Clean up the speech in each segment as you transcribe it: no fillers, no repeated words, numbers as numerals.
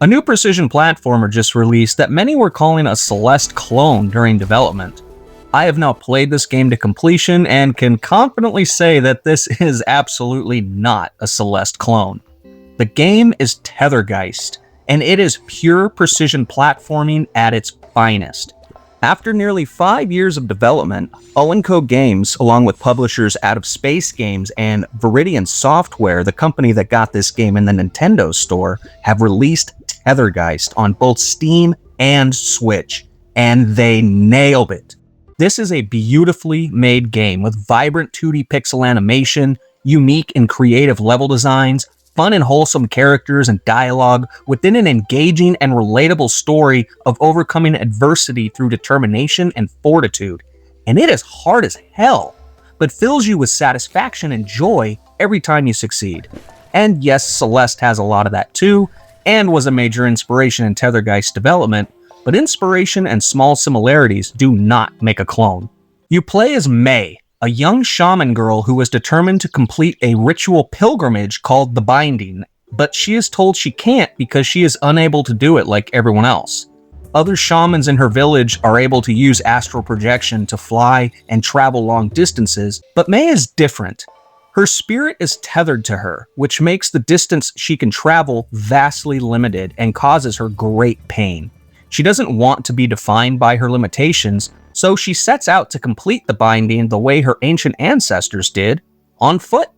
A new precision platformer just released that many were calling a Celeste clone during development. I have now played this game to completion and can confidently say that this is absolutely not a Celeste clone. The game is TetherGeist, and it is pure precision platforming at its finest. After nearly 5 years of development, O&Co Games, along with publishers Out of Space Games and Viridian Software, the company that got this game in the Nintendo store, have released TetherGeist on both Steam and Switch, and they nailed it. This is a beautifully made game with vibrant 2D pixel animation, unique and creative level designs, fun and wholesome characters and dialogue within an engaging and relatable story of overcoming adversity through determination and fortitude. And it is hard as hell, but fills you with satisfaction and joy every time you succeed. And yes, Celeste has a lot of that too, and was a major inspiration in TetherGeist's development, but inspiration and small similarities do not make a clone. You play as May, a young shaman girl who is determined to complete a ritual pilgrimage called the Binding, but she is told she can't because she is unable to do it like everyone else. Other shamans in her village are able to use astral projection to fly and travel long distances, but May is different. Her spirit is tethered to her, which makes the distance she can travel vastly limited and causes her great pain. She doesn't want to be defined by her limitations, so she sets out to complete the Binding the way her ancient ancestors did, on foot.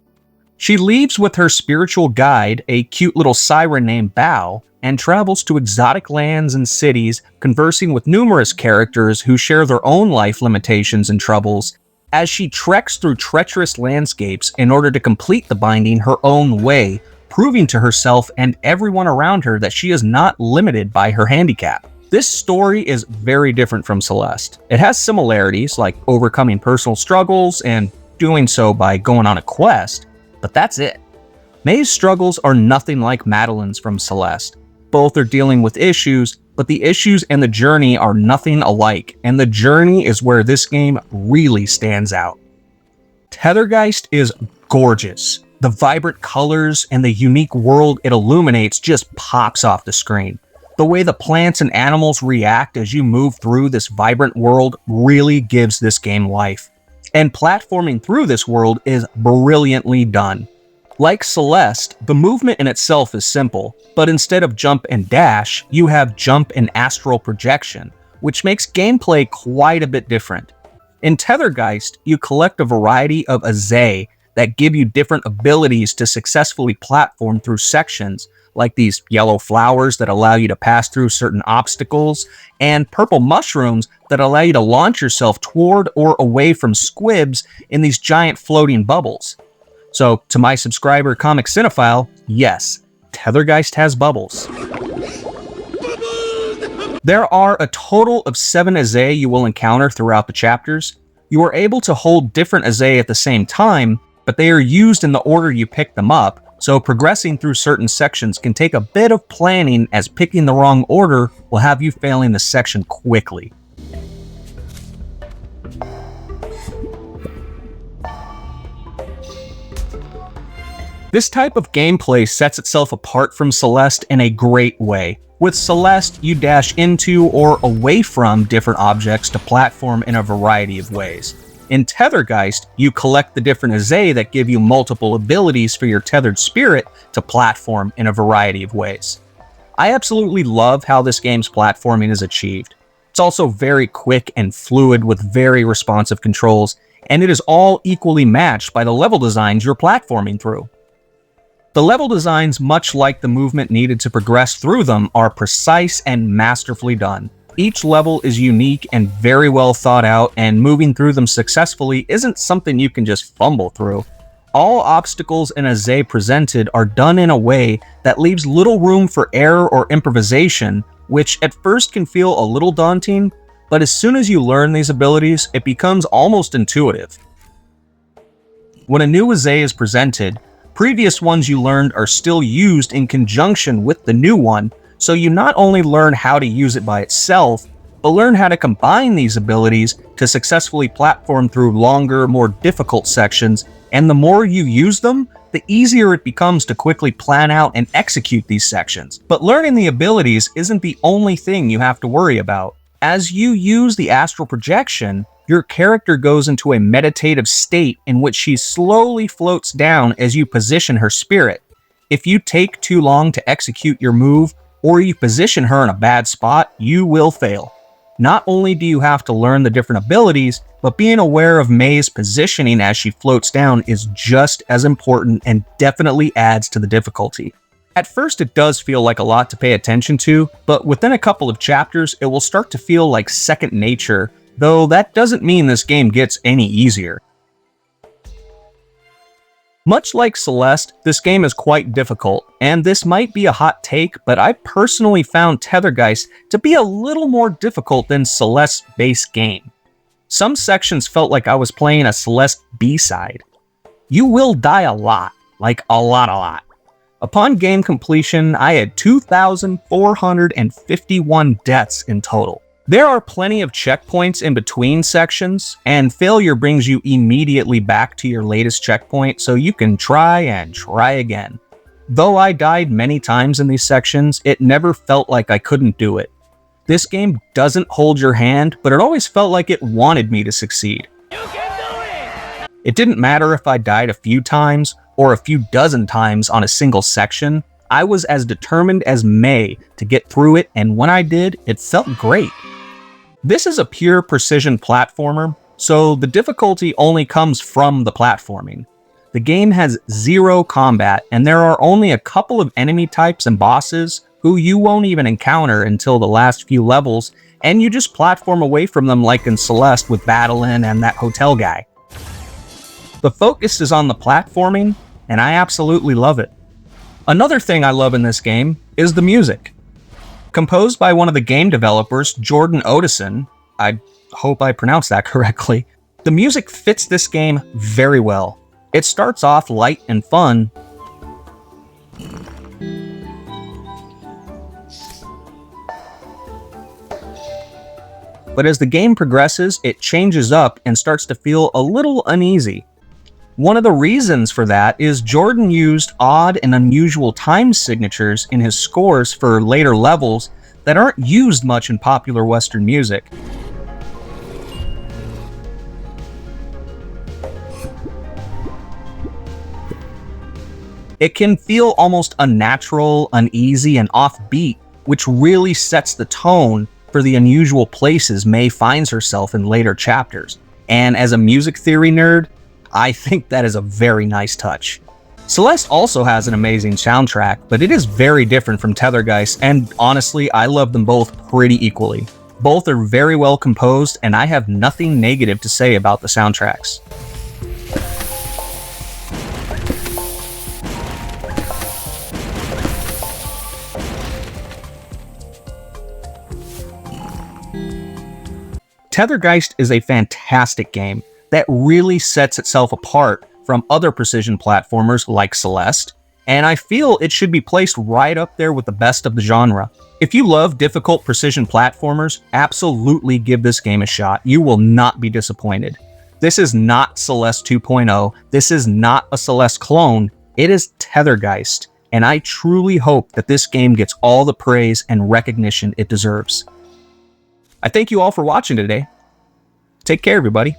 She leaves with her spiritual guide, a cute little siren named Bao, and travels to exotic lands and cities, conversing with numerous characters who share their own life limitations and troubles, as she treks through treacherous landscapes in order to complete the Binding her own way, proving to herself and everyone around her that she is not limited by her handicap. This story is very different from Celeste. It has similarities like overcoming personal struggles and doing so by going on a quest, but that's it. May's struggles are nothing like Madeline's from Celeste. Both are dealing with issues, but the issues and the journey are nothing alike, and the journey is where this game really stands out. TetherGeist is gorgeous. The vibrant colors and the unique world it illuminates just pops off the screen. The way the plants and animals react as you move through this vibrant world really gives this game life. And platforming through this world is brilliantly done. Like Celeste, the movement in itself is simple, but instead of jump and dash, you have jump and astral projection, which makes gameplay quite a bit different. In TetherGeist, you collect a variety of Azay that give you different abilities to successfully platform through sections, like these yellow flowers that allow you to pass through certain obstacles, and purple mushrooms that allow you to launch yourself toward or away from squibs in these giant floating bubbles. So, to my subscriber Comic Cinephile, yes, TetherGeist has bubbles. There are a total of 7 Azay you will encounter throughout the chapters. You are able to hold different Azay at the same time, but they are used in the order you pick them up, so progressing through certain sections can take a bit of planning, as picking the wrong order will have you failing the section quickly. This type of gameplay sets itself apart from Celeste in a great way. With Celeste, you dash into or away from different objects to platform in a variety of ways. In TetherGeist, you collect the different Azay that give you multiple abilities for your tethered spirit to platform in a variety of ways. I absolutely love how this game's platforming is achieved. It's also very quick and fluid with very responsive controls, and it is all equally matched by the level designs you're platforming through. The level designs, much like the movement needed to progress through them, are precise and masterfully done. Each level is unique and very well thought out, and moving through them successfully isn't something you can just fumble through. All obstacles and Azay presented are done in a way that leaves little room for error or improvisation, which at first can feel a little daunting, but as soon as you learn these abilities, it becomes almost intuitive. When a new Azay is presented, previous ones you learned are still used in conjunction with the new one, so you not only learn how to use it by itself, but learn how to combine these abilities to successfully platform through longer, more difficult sections, and the more you use them, the easier it becomes to quickly plan out and execute these sections. But learning the abilities isn't the only thing you have to worry about. As you use the astral projection, your character goes into a meditative state in which she slowly floats down as you position her spirit. If you take too long to execute your move, or you position her in a bad spot, you will fail. Not only do you have to learn the different abilities, but being aware of May's positioning as she floats down is just as important and definitely adds to the difficulty. At first it does feel like a lot to pay attention to, but within a couple of chapters it will start to feel like second nature, though that doesn't mean this game gets any easier. Much like Celeste, this game is quite difficult, and this might be a hot take, but I personally found TetherGeist to be a little more difficult than Celeste's base game. Some sections felt like I was playing a Celeste B-side. You will die a lot, like a lot. Upon game completion, I had 2,451 deaths in total. There are plenty of checkpoints in between sections, and failure brings you immediately back to your latest checkpoint, so you can try and try again. Though I died many times in these sections, it never felt like I couldn't do it. This game doesn't hold your hand, but it always felt like it wanted me to succeed. You can do it! It didn't matter if I died a few times, or a few dozen times on a single section. I was as determined as May to get through it, and when I did, it felt great. This is a pure precision platformer, so the difficulty only comes from the platforming. The game has zero combat, and there are only a couple of enemy types and bosses who you won't even encounter until the last few levels, and you just platform away from them like in Celeste with Battlein and that hotel guy. The focus is on the platforming, and I absolutely love it. Another thing I love in this game is the music. Composed by one of the game developers, Jordan Odison, I hope I pronounced that correctly, the music fits this game very well. It starts off light and fun, but as the game progresses, it changes up and starts to feel a little uneasy. One of the reasons for that is Jordan used odd and unusual time signatures in his scores for later levels that aren't used much in popular Western music. It can feel almost unnatural, uneasy, and offbeat, which really sets the tone for the unusual places May finds herself in later chapters. And as a music theory nerd, I think that is a very nice touch. Celeste also has an amazing soundtrack, but it is very different from TetherGeist, and honestly, I love them both pretty equally. Both are very well composed, and I have nothing negative to say about the soundtracks. TetherGeist is a fantastic game that really sets itself apart from other precision platformers like Celeste, and I feel it should be placed right up there with the best of the genre. If you love difficult precision platformers, absolutely give this game a shot. You will not be disappointed. This is not Celeste 2.0. This is not a Celeste clone. It is TetherGeist, and I truly hope that this game gets all the praise and recognition it deserves. I thank you all for watching today. Take care, everybody.